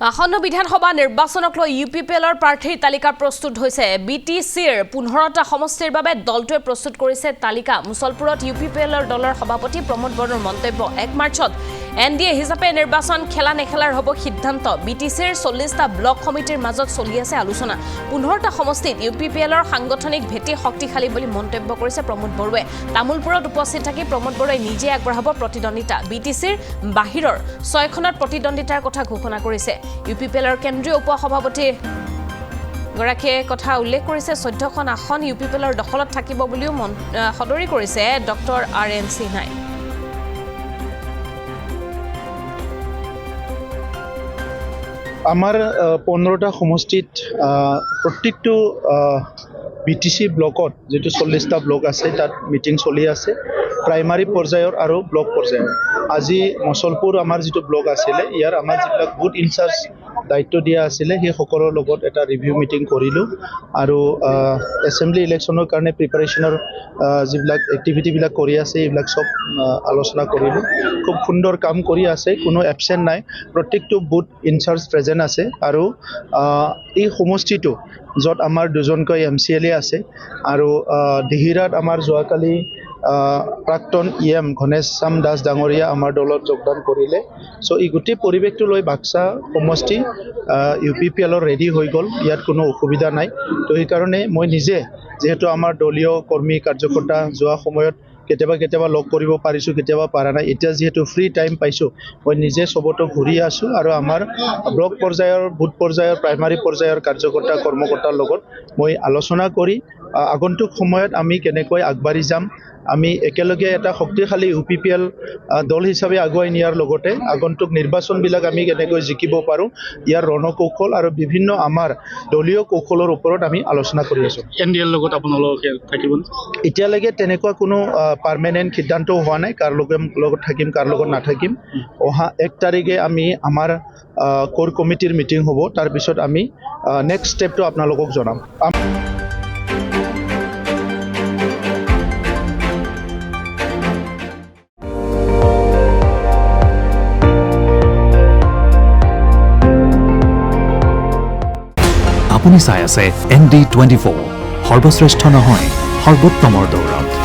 আসন্ন বিধানসভা নিৰ্বাচনক লৈ ইউপিপিএলৰ প্ৰাৰ্থীৰ তালিকা প্ৰস্তুত হৈছে বিটিচিৰ 15টা সমষ্টিৰ বাবে দলটোৱে প্ৰস্তুত কৰিছে তালিকা মুছলপুৰত ইউপিপিএলৰ দলৰ সভাপতি প্ৰমোদ বড়োৰ মন্তব্য 1 মাৰ্চত এনডিএ হিচাপে নিৰ্বাচন খেলা নেখেলাৰ হ'ব সিদ্ধান্ত বিটিচিৰ 40টা ব্লক কমিটিৰ মাজত চলি আছে আলোচনা 15টা সমষ্টিত ইউপিপিএলৰ সাংগঠনিক ভেটি শক্তিশালী বুলি মন্তব্য কৰিছে প্ৰমোদ বড়োৱে তামুলপুৰত উপস্থিত থাকি প্ৰমোদ বড়োৱে নিজে আগবঢ়াব প্ৰতিদ্বন্দিতা বিটিচিৰ বাহিৰৰ 6খনত প্ৰতিদ্বন্দিতাৰ কথা ঘোষণা কৰিছে ইউপিপিএলৰ কেন্দ্ৰীয় উপসভাপতি গৰাকীয়ে কথা উল্লেখ কৰিছে 14খন আসন ইউপিপিএলৰ দখলত থাকিব বুলিও সদৰি কৰিছে ডক্টৰ আৰএন সিনহাই আমাৰ 15টা সমষ্টিত প্ৰত্যেকটো বিটিসি ব্লকত যেটো 40টা ব্লক আছে তাত মিটিং চলি আছে প্ৰাইমাৰী পৰ্যায়ৰ আৰু ব্লক পৰ্যায়ৰ আজি মছলপুৰ আমাৰ যেটো ব্লক আছিল ইয়াৰ আমাৰ যিবিলাক বুথ ইনচাৰ্জ দায়িত্ব দিয়া আছিল সেই সকলৰ লগত এটা ৰিভিউ মিটিং কৰিলো আৰু এছেম্বলি ইলেকশ্যনৰ কাৰণে প্ৰিপাৰেচনৰ যিবিলাক এক্টিভিটি বিলাক কৰি আছে এইবিলাক সব আলোচনা কৰিলো খুব সুন্দৰ কাম কৰি আছে কোনো এবসেন্ট নাই প্ৰত্যেকটো বুথ ইনচাৰ্জ প্ৰেজেন্ট আছে আৰু এই সমষ্টিটো যত আমাৰ দুজনকৈ এমচিএলএ আছে আৰু দিহিৰাত আমাৰ যোৱাকালি প্ৰাক্তন ইএম গণেশ চাম দাস ডাঙৰীয়া আমাৰ দলত যোগদান কৰিলে সো এই গোটেই পৰিৱেশটো লৈ বাক্সা সমষ্টি ইউপিপিএলৰ ৰেডি হৈ গ'ল ইয়াত কোনো অসুবিধা নাই তো এই কাৰণে মই নিজে যেহেতু আমাৰ দলীয় কৰ্মী কাৰ্যকৰ্তা যোৱা সময়ত কেতিয়াবা লগ কৰিব পাৰিছো কেতিয়াবা পাৰা নাই এতিয়া যেহেতু ফ্ৰী টাইম পাইছো মই নিজে সবতো ঘূৰি আছো আৰু আমাৰ ব্লক পৰ্যায়ৰ বুথ পৰ্যায়ৰ প্ৰাইমাৰী পৰ্যায়ৰ কাৰ্যকৰ্তা কৰ্মকৰ্তাৰ লগত মই আলোচনা কৰি আগন্তুক সময়ত আমি কেনেকৈ আগবাঢ়ি যাম আমি একেলগে এটা শক্তিশালী ইউপিপিএল দল হিচাপে আগুৱাই নিয়াৰ লগতে আগন্তুক নিৰ্বাচনবিলাক আমি কেনেকৈ জিকিব পাৰো ইয়াৰ ৰণকৌশল আৰু বিভিন্ন আমাৰ দলীয় কৌশলৰ ওপৰত আমি আলোচনা কৰি আছো এনডিএৰ লগত আপোনালোকে থাকিব এতিয়ালৈকে তেনেকুৱা কোনো পাৰ্মানেন্ট সিদ্ধান্ত হোৱা নাই কাৰ লগত থাকিম কাৰ লগত নাথাকিম অহা 1 তাৰিখে আমি আমাৰ কোৰ কমিটিৰ মিটিং হ'ব তাৰ পিছত আমি নেক্সট ষ্টেপটো আপোনালোকক জনাম আপুনি চাই আছে ND24 সৰ্বশ্ৰেষ্ঠ নহয় সৰ্বোত্তমৰ দৌৰত